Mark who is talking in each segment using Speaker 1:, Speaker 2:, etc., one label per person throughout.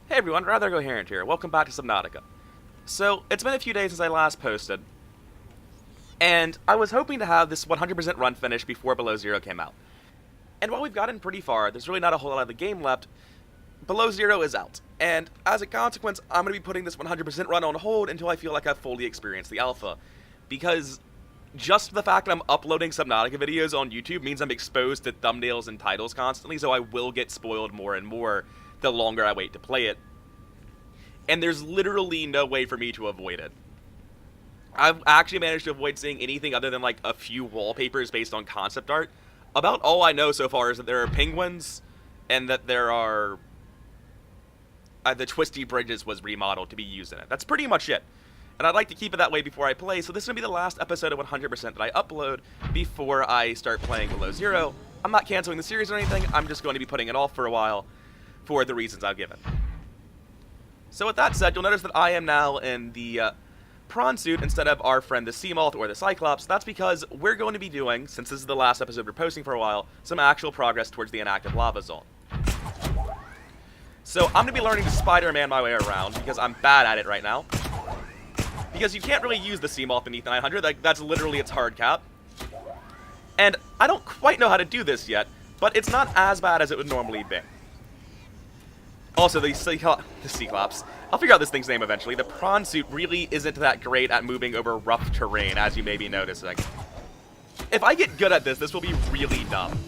Speaker 1: Hey everyone, Rather Incoherent here. Welcome back to Subnautica. So, it's been a few days since I last posted, and I was hoping to have this 100% run finished before Below Zero came out. And while we've gotten pretty far, there's really not a whole lot of the game left. Below Zero is out, and as a consequence, I'm going to be putting this 100% run on hold until I feel like I've fully experienced the alpha. Because just the fact that I'm uploading Subnautica videos on YouTube means I'm exposed to thumbnails and titles constantly, so I will get spoiled more and more the longer I wait to play it. And there's literally no way for me to avoid it. I've actually managed to avoid seeing anything other than like a few wallpapers based on concept art. About all I know so far is that there are penguins and that there are... the Twisty Bridges was remodeled to be used in it. That's pretty much it. And I'd like to keep it that way before I play, so this is going to be the last episode of 100% that I upload before I start playing Below Zero. I'm not canceling the series or anything, I'm just going to be putting it off for a while for the reasons I've given. So with that said, you'll notice that I am now in the Prawn suit instead of our friend the Seamoth or the Cyclops. That's because we're going to be doing, since this is the last episode we're posting for a while, some actual progress towards the inactive lava zone. So I'm going to be learning to Spider-Man my way around because I'm bad at it right now. Because you can't really use the Seamoth beneath 900, like, that's literally its hard cap. And I don't quite know how to do this yet, but it's not as bad as it would normally be. Also, the Cyclops. I'll figure out this thing's name eventually. The Prawn suit really isn't that great at moving over rough terrain, as you may be noticing. If I get good at this, this will be really dumb.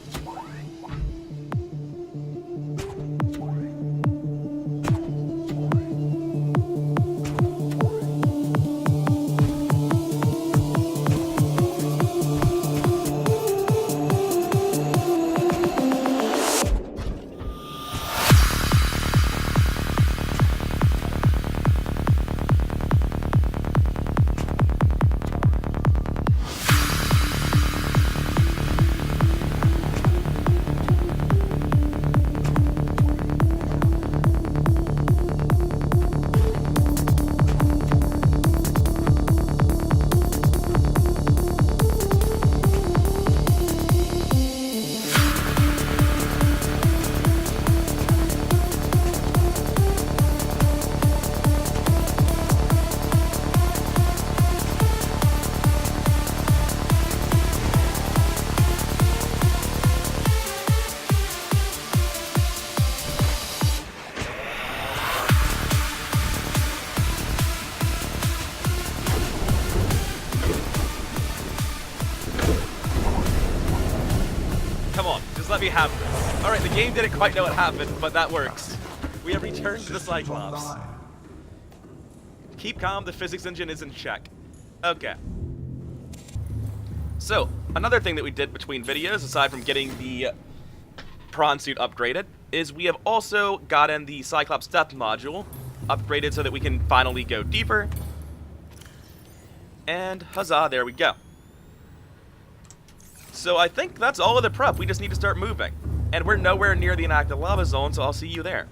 Speaker 1: Come on, just let me have this. Alright, the game didn't quite know what happened, but that works. We have returned to the Cyclops. Keep calm, the physics engine is in check. Okay. So, another thing that we did between videos, aside from getting the Prawn suit upgraded, is we have also gotten the Cyclops depth module upgraded so that we can finally go deeper. And huzzah, there we go. So I think that's all of the prep, we just need to start moving. And we're nowhere near the inactive lava zone, so I'll see you there.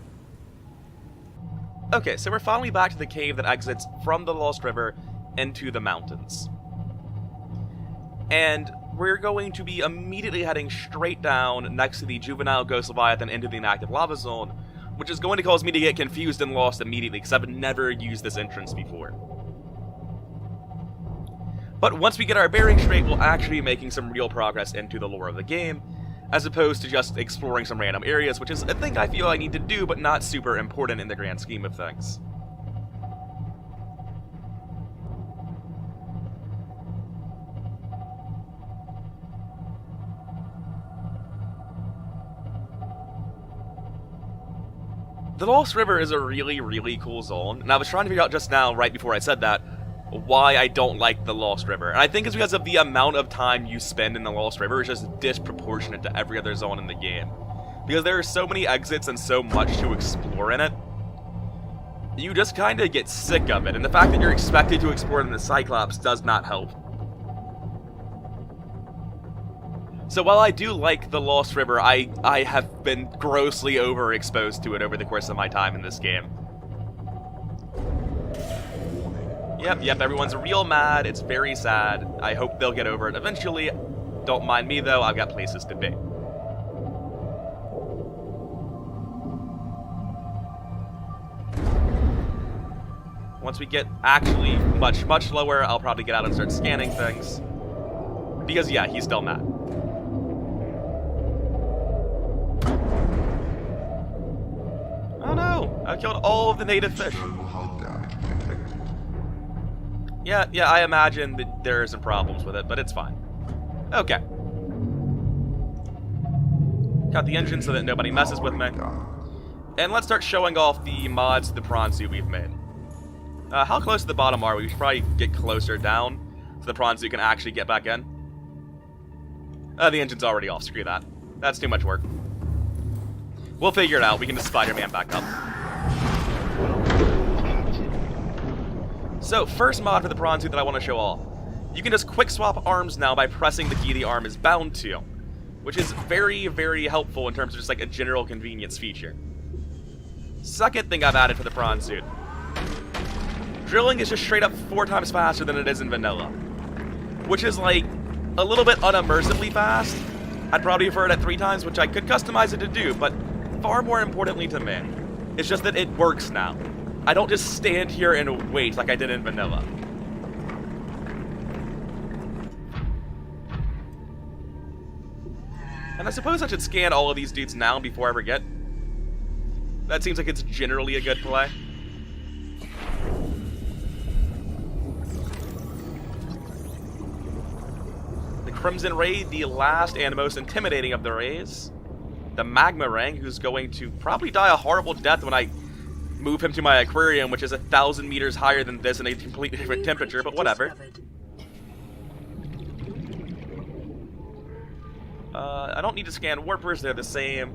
Speaker 1: Okay, so we're finally back to the cave that exits from the Lost River into the mountains. And we're going to be immediately heading straight down next to the juvenile ghost leviathan into the inactive lava zone, which is going to cause me to get confused and lost immediately, because I've never used this entrance before. But once we get our bearings straight, we'll actually be making some real progress into the lore of the game, as opposed to just exploring some random areas, which is a thing I feel I need to do, but not super important in the grand scheme of things. The Lost River is a really, really cool zone, and I was trying to figure out just now, right before I said that, why I don't like the Lost River. And I think it's because of the amount of time you spend in the Lost River is just disproportionate to every other zone in the game. Because there are so many exits and so much to explore in it, you just kind of get sick of it. And the fact that you're expected to explore in the Cyclops does not help. So while I do like the Lost River, I have been grossly overexposed to it over the course of my time in this game. Yep, everyone's real mad. It's very sad. I hope they'll get over it eventually. Don't mind me, though. I've got places to be. Once we get actually much, much lower, I'll probably get out and start scanning things. Because, yeah, he's still mad. Oh no! I killed all of the native fish. Yeah, I imagine that there are some problems with it, but it's fine. Okay. Got the engine so that nobody messes with me. And let's start showing off the mods to the prawn suit we've made. How close to the bottom are we? We should probably get closer down so the prawn suit can actually get back in. The engine's already off. Screw that. That's too much work. We'll figure it out. We can just Spider-Man back up. So, first mod for the prawn suit that I want to show off. You can just quick swap arms now by pressing the key the arm is bound to, which is very, very helpful in terms of just like a general convenience feature. Second thing I've added for the prawn suit. Drilling is just straight up 4 times faster than it is in vanilla, which is like a little bit unimmersively fast. I'd probably prefer it at 3 times, which I could customize it to do, but far more importantly to me, it's just that it works now. I don't just stand here and wait like I did in vanilla. And I suppose I should scan all of these dudes now before I forget. That seems like it's generally a good play. The Crimson Ray, the last and most intimidating of the rays. The Magma Ring, who's going to probably die a horrible death when I move him to my aquarium, which is 1,000 meters higher than this in a completely different temperature, but whatever. I don't need to scan warpers, they're the same.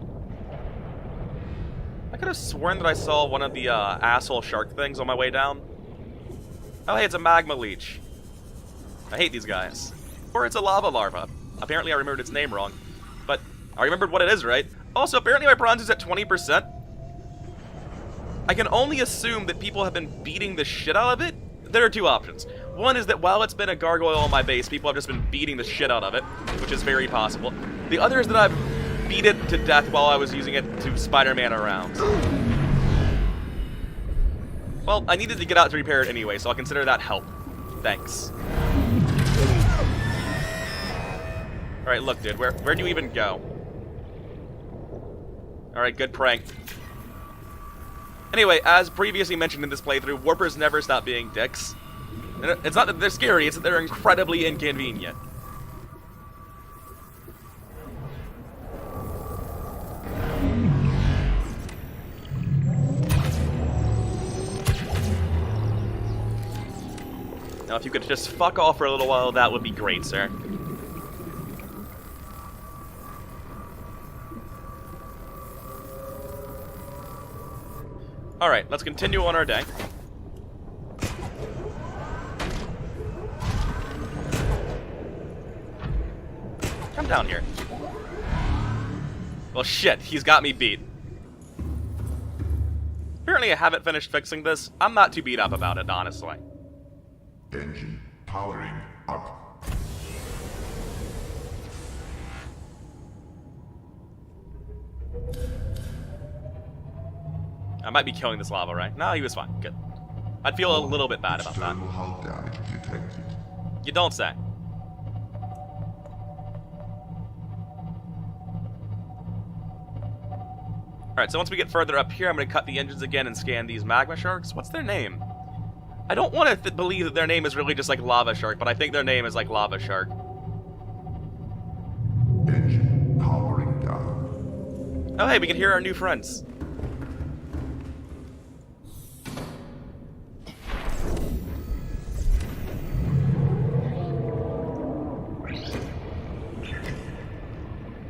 Speaker 1: I could have sworn that I saw one of the asshole shark things on my way down. Oh hey, it's a magma leech. I hate these guys. Or it's a lava larva. Apparently I remembered its name wrong. But I remembered what it is, right? Also, apparently my bronze is at 20%. I can only assume that people have been beating the shit out of it. There are 2 options. One is that while it's been a gargoyle on my base, people have just been beating the shit out of it, which is very possible. The other is that I've beat it to death while I was using it to Spider-Man around. Well, I needed to get out to repair it anyway, so I'll consider that help. Thanks. Alright, look, dude, where do you even go? Alright, good prank. Anyway, as previously mentioned in this playthrough, warpers never stop being dicks. And it's not that they're scary, it's that they're incredibly inconvenient. Now, if you could just fuck off for a little while, that would be great, sir. Alright, let's continue on our day. Come down here. Well, shit, he's got me beat. Apparently I haven't finished fixing this. I'm not too beat up about it, honestly.
Speaker 2: Engine powering up.
Speaker 1: I might be killing this lava, right? No, he was fine. Good. I'd feel a little bit bad about that.
Speaker 2: External hull damage detected.
Speaker 1: You don't say. Alright, so once we get further up here, I'm going to cut the engines again and scan these magma sharks. What's their name? I don't want to believe that their name is really just like lava shark, but I think their name is like lava shark.
Speaker 2: Engine powering down.
Speaker 1: Oh hey, we can hear our new friends.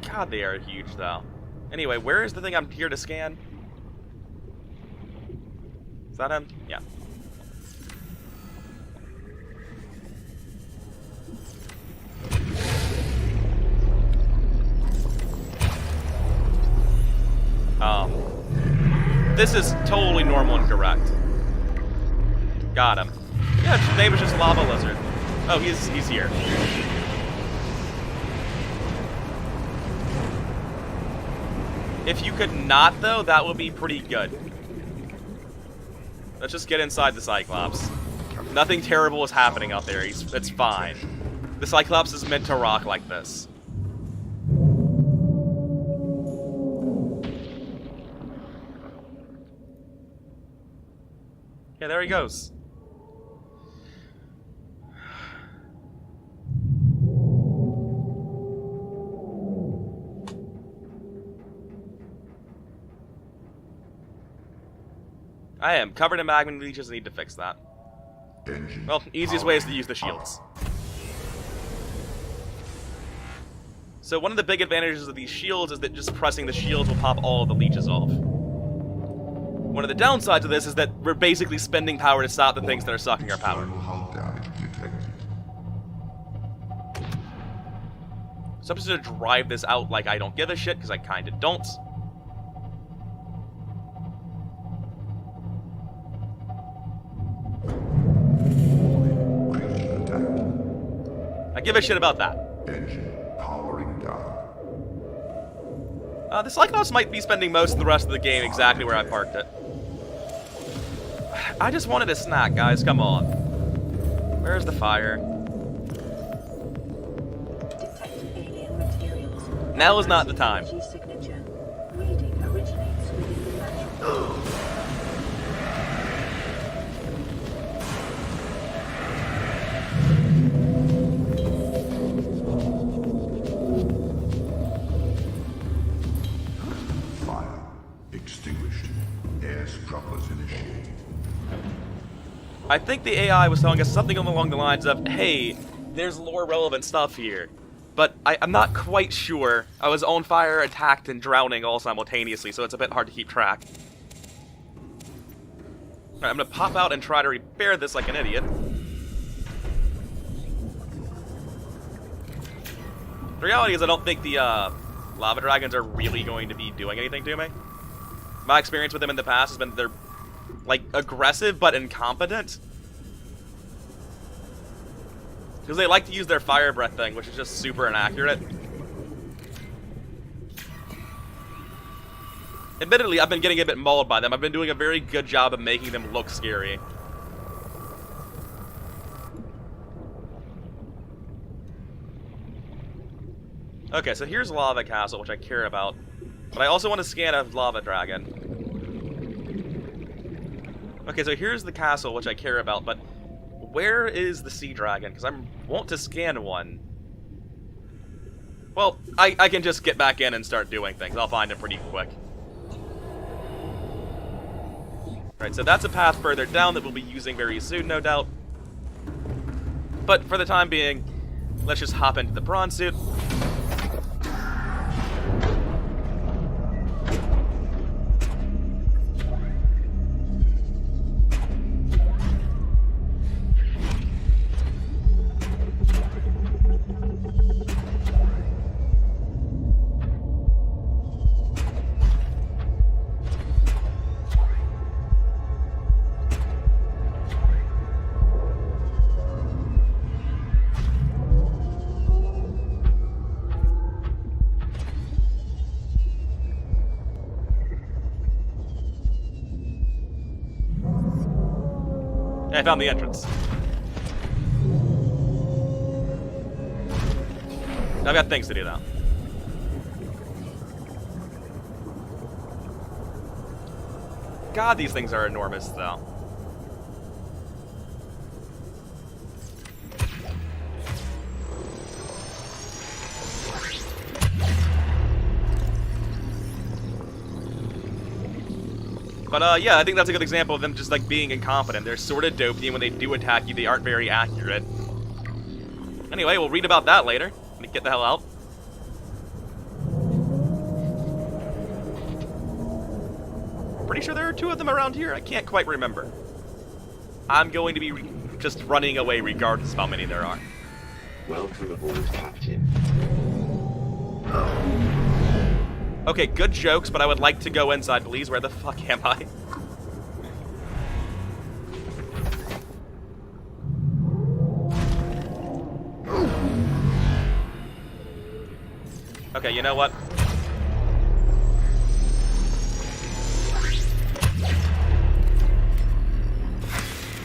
Speaker 1: God, they are huge, though. Anyway, where is the thing I'm here to scan? Is that him? Yeah. This is totally normal and correct. Got him. Yeah, his name is just Lava Lizard. Oh, he's here. If you could not, though, that would be pretty good. Let's just get inside the Cyclops. Nothing terrible is happening out there. It's fine. The Cyclops is meant to rock like this. Yeah, there he goes. I am covered in magma leeches. I need to fix that. Well, easiest way is to use the shields. So one of the big advantages of these shields is that just pressing the shields will pop all of the leeches off. One of the downsides of this is that we're basically spending power to stop the things that are sucking our power. So I'm just going to drive this out like I don't give a shit, because I kind of don't. I give a shit about that.
Speaker 2: Engine powering down.
Speaker 1: The Cyclops might be spending most of the rest of the game exactly where I parked it. I just wanted a snack, guys. Come on. Where's the fire? Now is not the time.
Speaker 2: Fire extinguished. Air scrubbers initiated.
Speaker 1: I think the AI was telling us something along the lines of, hey, there's lore-relevant stuff here. But I'm not quite sure. I was on fire, attacked, and drowning all simultaneously, so it's a bit hard to keep track. Alright, I'm gonna pop out and try to repair this like an idiot. The reality is I don't think the lava dragons are really going to be doing anything to me. My experience with them in the past has been they're, like, aggressive but incompetent. Because they like to use their fire breath thing, which is just super inaccurate. Admittedly, I've been getting a bit mauled by them. I've been doing a very good job of making them look scary. Okay, so here's Lava Castle, which I care about. But I also want to scan a lava dragon. Okay, so here's the castle, which I care about, but where is the sea dragon? Because I want to scan one. Well, I can just get back in and start doing things. I'll find it pretty quick. Right, so that's a path further down that we'll be using very soon, no doubt. But for the time being, let's just hop into the prawn suit. I found the entrance. I've got things to do now. God, these things are enormous, though. But, yeah, I think that's a good example of them just, like, being incompetent. They're sort of dopey, and when they do attack you, they aren't very accurate. Anyway, we'll read about that later. Let me get the hell out. Pretty sure there are two of them around here. I can't quite remember. I'm going to be just running away regardless of how many there are.
Speaker 3: Welcome aboard, Captain.
Speaker 1: Okay, good jokes, but I would like to go inside, please. Where the fuck am I? Okay, you know what?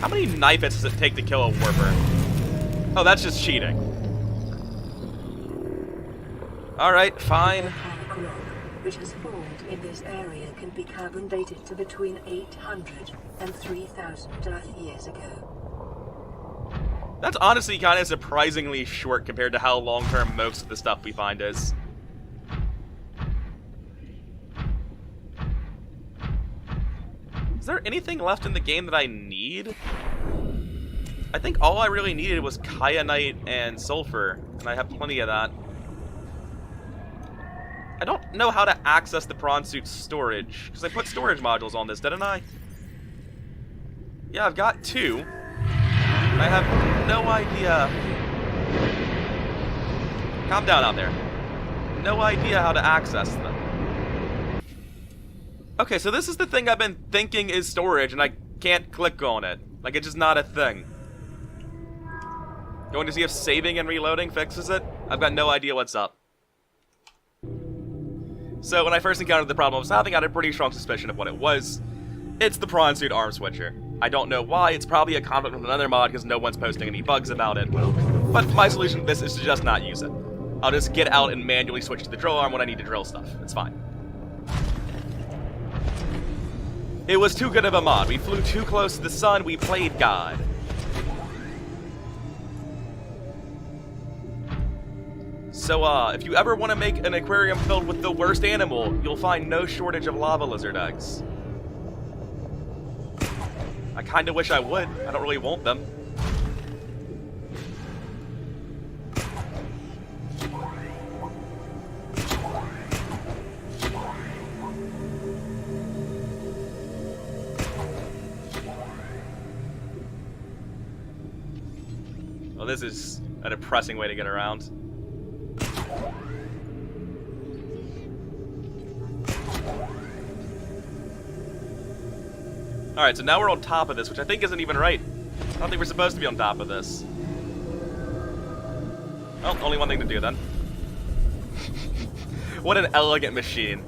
Speaker 1: How many knife hits does it take to kill a warper? Oh, that's just cheating. Alright, fine.
Speaker 4: Which has formed in this area can be carbon dated to between 800 and 3,000 Earth years ago.
Speaker 1: That's honestly kind of surprisingly short compared to how long-term most of the stuff we find is. Is there anything left in the game that I need? I think all I really needed was kyanite and sulfur, and I have plenty of that. I don't know how to access the prawn suit storage, because I put storage modules on this, didn't I? Yeah, I've got 2. I have no idea. Calm down out there. No idea how to access them. Okay, so this is the thing I've been thinking is storage, and I can't click on it. Like, it's just not a thing. Going to see if saving and reloading fixes it? I've got no idea what's up. So when I first encountered the problem I was having, I had a pretty strong suspicion of what it was. It's the prawn suit arm switcher. I don't know why, it's probably a conflict with another mod because no one's posting any bugs about it. But my solution to this is to just not use it. I'll just get out and manually switch to the drill arm when I need to drill stuff. It's fine. It was too good of a mod. We flew too close to the sun, we played God. So, if you ever want to make an aquarium filled with the worst animal, you'll find no shortage of lava lizard eggs. I kinda wish I would. I don't really want them. Well, this is a depressing way to get around. Alright, so now we're on top of this, which I think isn't even right. I don't think we're supposed to be on top of this. Well, only one thing to do then. What an elegant machine.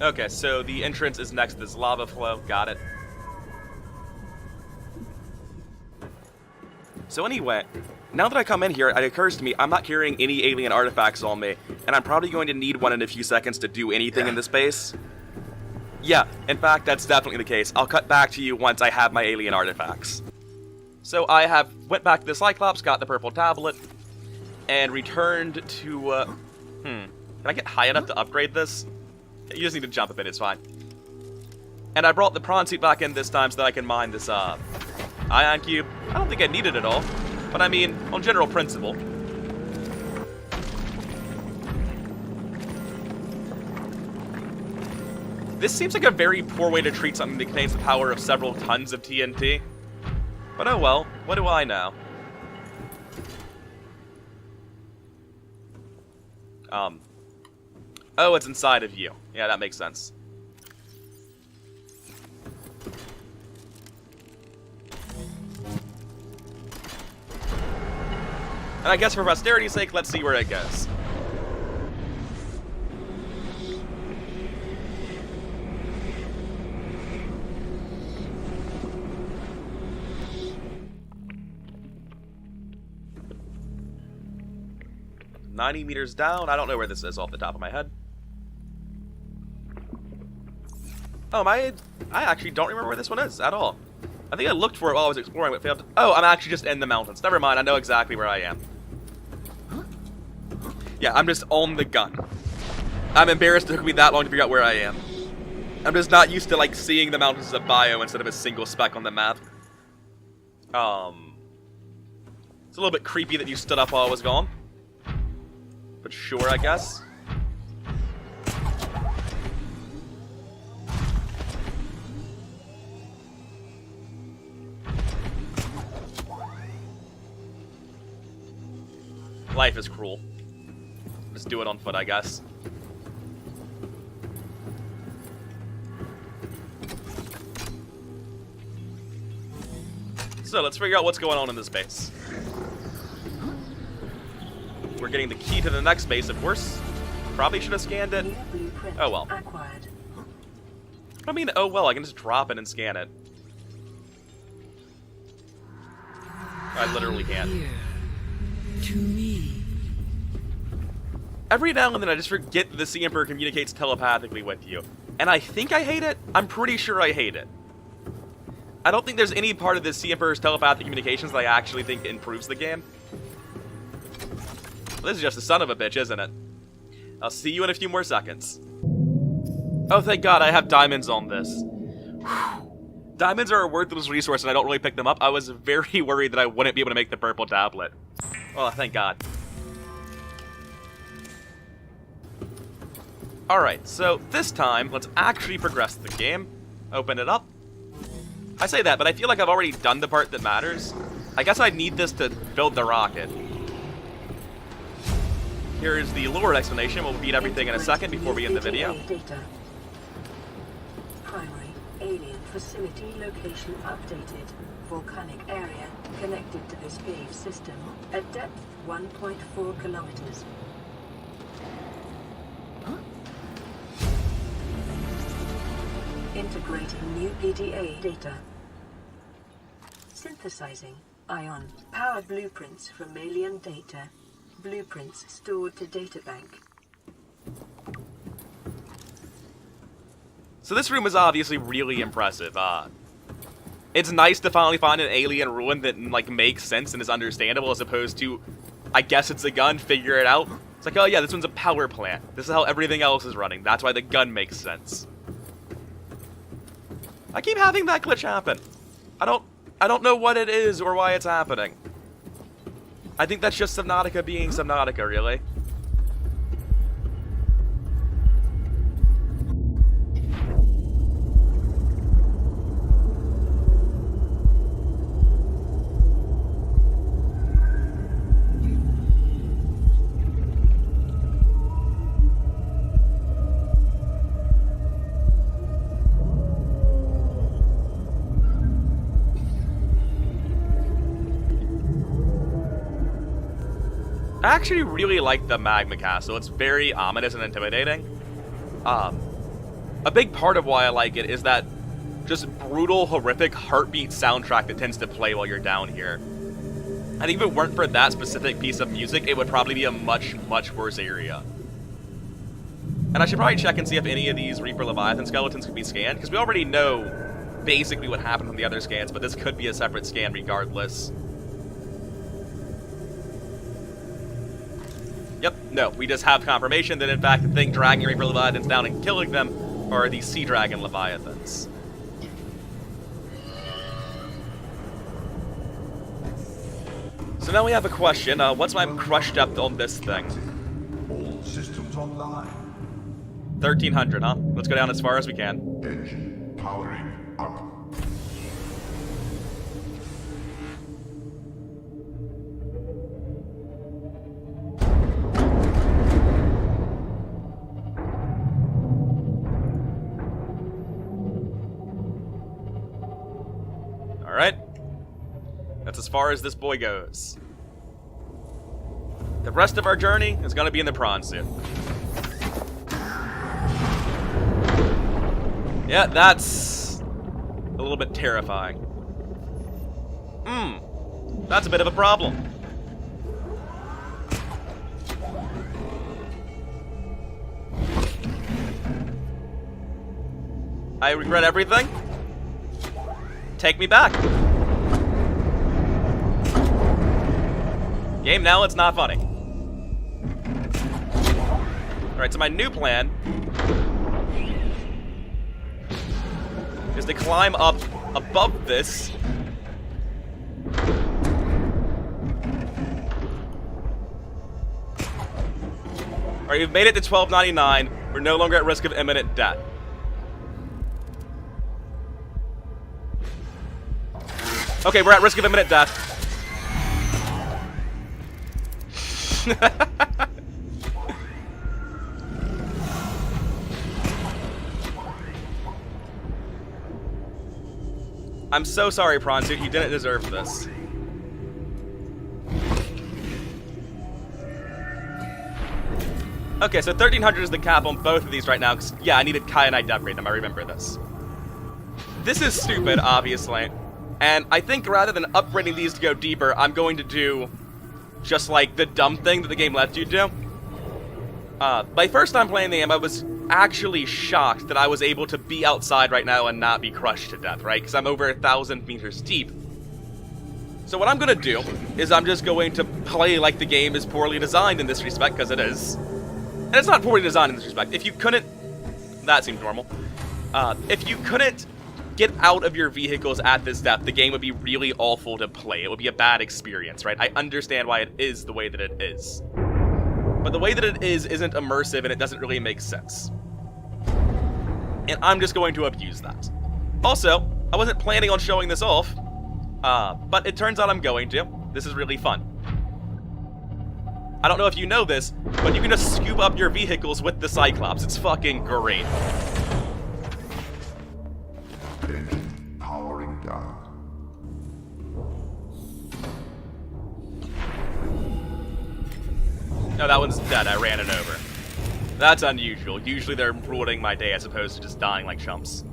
Speaker 1: Okay, so the entrance is next to this lava flow. Got it. So anyway, now that I come in here, it occurs to me I'm not carrying any alien artifacts on me, and I'm probably going to need one in a few seconds to do anything in this base. Yeah, in fact, that's definitely the case. I'll cut back to you once I have my alien artifacts. So I went back to the Cyclops, got the purple tablet, and returned to, Can I get high enough to upgrade this? You just need to jump a bit, it's fine. And I brought the prawn suit back in this time so that I can mine this, ion cube. I don't think I need it at all, but I mean, on general principle. This seems like a very poor way to treat something that contains the power of several tons of TNT. But oh well, what do I know? Oh, it's inside of you. Yeah, that makes sense. And I guess for posterity's sake, let's see where it goes. $90 meters down. I don't know where this is off the top of my head. Oh, I actually don't remember where this one is at all. I think I looked for it while I was exploring, but failed to... Oh, I'm actually just in the mountains. Never mind, I know exactly where I am. Yeah, I'm just on the gun. I'm embarrassed it took me that long to figure out where I am. I'm just not used to, like, seeing the mountains as a biome instead of a single speck on the map. It's a little bit creepy that you stood up while I was gone. But sure, I guess. Life is cruel. Just do it on foot, I guess. So, let's figure out what's going on in this base. We're getting the key to the next base, of course. Probably should have scanned it. Oh well. I mean, oh well, I can just drop it and scan it. I literally can't.
Speaker 5: Here. To me.
Speaker 1: Every now and then I just forget that the Sea Emperor communicates telepathically with you. And I think I hate it. I'm pretty sure I hate it. I don't think there's any part of the Sea Emperor's telepathic communications that I actually think improves the game. Well, this is just a son of a bitch, isn't it? I'll see you in a few more seconds. Oh, thank God, I have diamonds on this. Whew. Diamonds are a worthless resource and I don't really pick them up. I was very worried that I wouldn't be able to make the purple tablet. Oh, thank God. Alright, so this time, let's actually progress the game. Open it up. I say that, but I feel like I've already done the part that matters. I guess I need this to build the rocket. Here's the lore explanation. We'll read everything in a second before we end the video.
Speaker 4: Data. Primary alien facility location updated. Volcanic area connected to this cave system at depth 1.4 kilometers. Integrating new PDA data. Synthesizing ion powered blueprints from alien data. Blueprints stored to databank.
Speaker 1: So this room is obviously really impressive. It's nice to finally find an alien ruin that like makes sense and is understandable, as opposed to, I guess it's a gun, figure it out. It's like, oh yeah, this one's a power plant. This is how everything else is running. That's why the gun makes sense. I keep having that glitch happen. I don't know what it is or why it's happening. I think that's just Subnautica being Subnautica, really. I actually really like the magma castle. It's very ominous and intimidating. A big part of why I like it is that just brutal, horrific heartbeat soundtrack that tends to play while you're down here. And if it weren't for that specific piece of music, it would probably be a much, much worse area. And I should probably check and see if any of these Reaper Leviathan skeletons could be scanned, because we already know basically what happened from the other scans, but this could be a separate scan regardless. Yep, no, we just have confirmation that in fact the thing dragging Reaper Leviathans down and killing them are the Sea Dragon Leviathans. So now we have a question, what's my crush depth on this thing?
Speaker 2: All systems online.
Speaker 1: 1300, huh? Let's go down as far as we can.
Speaker 2: Engine powering up.
Speaker 1: Alright. That's as far as this boy goes. The rest of our journey is going to be in the prawn suit. Yeah, that's a little bit terrifying. That's a bit of a problem. I regret everything. Take me back. Game, now it's not funny. Alright, so my new plan is to climb up above this. Alright, we've made it to 1299. We're no longer at risk of imminent death. Okay, we're at risk of imminent death. I'm so sorry, Prawn Suit. You didn't deserve this. Okay, so 1300 is the cap on both of these right now. 'Cause, yeah, I needed kyanite to upgrade them. I remember this. This is stupid, obviously. And I think rather than upgrading these to go deeper, I'm going to do just like the dumb thing that the game lets you do. My first time playing the game, I was actually shocked that I was able to be outside right now and not be crushed to death, right? Because I'm over 1,000 meters deep. So what I'm going to do is I'm just going to play like the game is poorly designed in this respect, because it is. And it's not poorly designed in this respect. If you couldn't... That seems normal. If you couldn't get out of your vehicles at this depth, the game would be really awful to play. It would be a bad experience, right? I understand why it is the way that it is. But the way that it is isn't immersive, and it doesn't really make sense. And I'm just going to abuse that. Also, I wasn't planning on showing this off, but it turns out I'm going to. This is really fun. I don't know if you know this, but you can just scoop up your vehicles with the Cyclops. It's fucking great.
Speaker 2: Engine powering down.
Speaker 1: No, that one's dead. I ran it over. That's unusual. Usually they're ruining my day as opposed to just dying like chumps.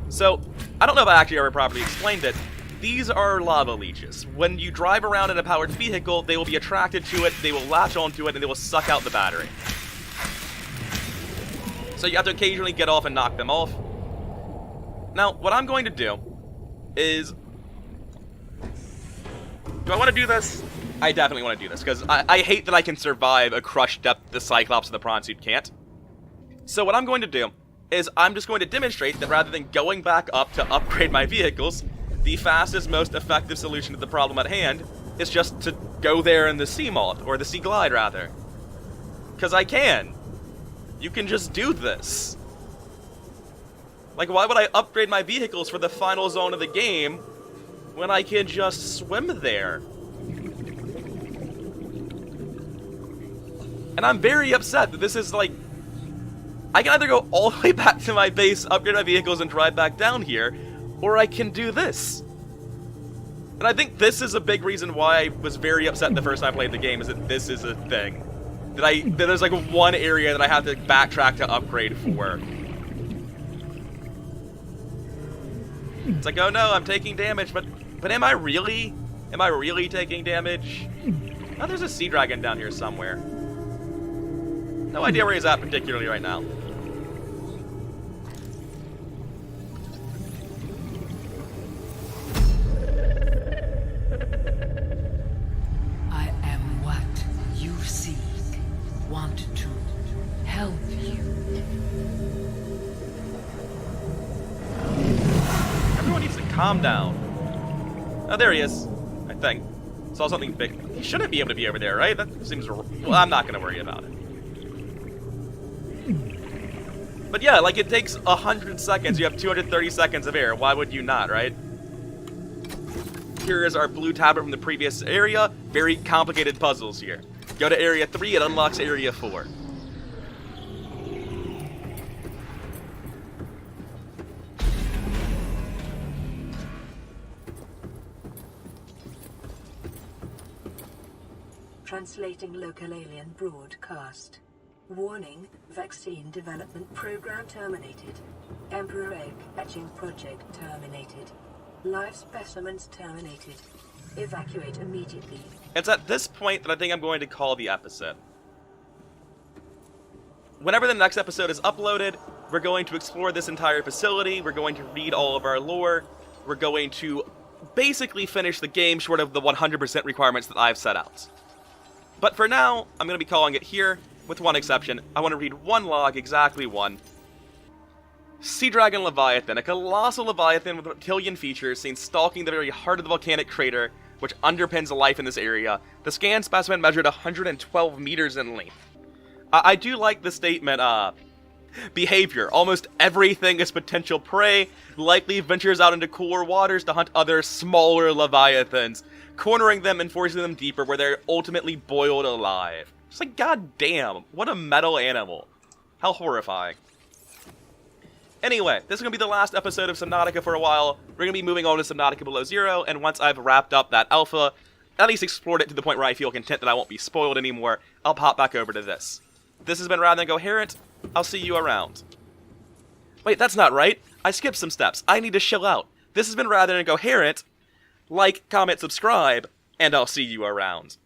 Speaker 1: So, I don't know if I actually ever properly explained it. These are lava leeches. When you drive around in a powered vehicle, they will be attracted to it, they will latch onto it, and they will suck out the battery. So you have to occasionally get off and knock them off. Now, what I'm going to do is... Do I want to do this? I definitely want to do this, because I hate that I can survive a crushed depth the Cyclops and the Prawn suit can't. So what I'm going to do is I'm just going to demonstrate that rather than going back up to upgrade my vehicles, the fastest, most effective solution to the problem at hand is just to go there in the Seamoth, or the Seaglide, rather. Because I can. You can just do this. Like, why would I upgrade my vehicles for the final zone of the game when I can just swim there? And I'm very upset that this is like... I can either go all the way back to my base, upgrade my vehicles, and drive back down here, or I can do this. And I think this is a big reason why I was very upset the first time I played the game, is that this is a thing. That there's like one area that I have to backtrack to upgrade for. It's like, oh no, I'm taking damage, but am I really? Am I really taking damage? Oh, there's a sea dragon down here somewhere. No idea where he's at particularly right now.
Speaker 5: I am what you seek. Want to help you.
Speaker 1: Everyone needs to calm down. Oh, there he is. I think. Saw something big. He shouldn't be able to be over there, right? That seems... Well, I'm not going to worry about it. But yeah, like, it takes 100 seconds. You have 230 seconds of air. Why would you not, right? Here is our blue tablet from the previous area. Very complicated puzzles here. Go to Area 3, it unlocks Area 4.
Speaker 4: Translating local alien broadcast. Warning, vaccine development program terminated. Emperor egg hatching project terminated. Live specimens terminated. Evacuate immediately.
Speaker 1: It's at this point that I think I'm going to call the episode. Whenever the next episode is uploaded, we're going to explore this entire facility, we're going to read all of our lore, we're going to basically finish the game short of the 100% requirements that I've set out. But for now, I'm going to be calling it here, with one exception. I want to read one log, exactly one. Sea Dragon Leviathan, a colossal leviathan with reptilian features seen stalking the very heart of the volcanic crater, which underpins life in this area. The scanned specimen measured 112 meters in length. I do like the statement, behavior. Almost everything is potential prey, likely ventures out into cooler waters to hunt other smaller leviathans, cornering them and forcing them deeper where they're ultimately boiled alive. It's like, god damn, what a metal animal. How horrifying. Anyway, this is going to be the last episode of Subnautica for a while. We're going to be moving on to Subnautica Below Zero, and once I've wrapped up that alpha, at least explored it to the point where I feel content that I won't be spoiled anymore, I'll pop back over to this. This has been Rather Than Incoherent. I'll see you around. Wait, that's not right. I skipped some steps. I need to chill out. This has been Rather Incoherent. Like, comment, subscribe, and I'll see you around.